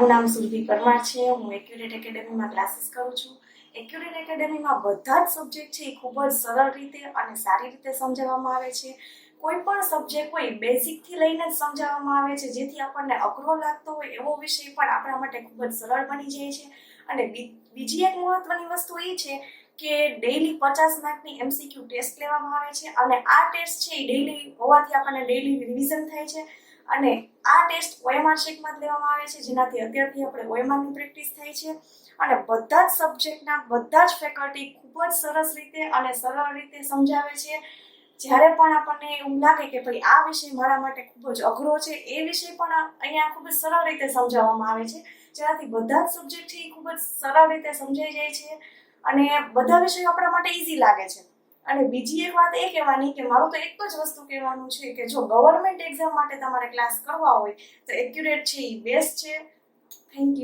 મારું નામ સુરભી પરમાર છે। હું એક્યુરેટ એકેડેમીમાં ક્લાસીસ કરું છું। એક્યુરેટ એકેડેમીમાં બધા જ સબ્જેક્ટ છે એ ખૂબ જ સરળ રીતે અને સારી રીતે સમજાવવામાં આવે છે। કોઈ પણ સબ્જેક્ટ હોય બેઝિકથી લઈને જ સમજાવવામાં આવે છે, જેથી આપણને અઘરો લાગતો હોય એવો વિષય પણ આપણા માટે ખૂબ જ સરળ બની જાય છે। અને બીજી એક મહત્વની વસ્તુ એ છે કે ડેઈલી 50 માર્કની MCQ ટેસ્ટ લેવામાં આવે છે અને આ ટેસ્ટ છે એ ડેઈલી હોવાથી આપણને ડેઈલી રિવિઝન થાય છે અને આ ટેસ્ટ OMR શીટમાં જ લેવામાં આવે છે, જેનાથી અત્યારથી આપણે OMRની પ્રેક્ટિસ થાય છે અને બધા જ સબ્જેક્ટના બધા જ ફેકલ્ટી ખૂબ જ સરસ રીતે અને સરળ રીતે સમજાવે છે। જ્યારે પણ આપણને એવું લાગે કે ભાઈ આ વિષય મારા માટે ખૂબ જ અઘરો છે, એ વિષય પણ અહીંયા ખૂબ જ સરળ રીતે સમજાવવામાં આવે છે, જેનાથી બધા જ સબ્જેક્ટ છે એ ખૂબ જ સરળ રીતે સમજાઈ જાય છે અને બધા વિષયો આપણા માટે ઇઝી લાગે છે। અને બીજી એક વાત એ કહેવાની કે મારું તો એક જ વસ્તુ કહેવાનું છે કે જો ગવર્મેન્ટ એક્ઝામ માટે તમારે ક્લાસ કરવા હોય તો એક્યુરેટ છે એ બેસ્ટ છે। Thank you.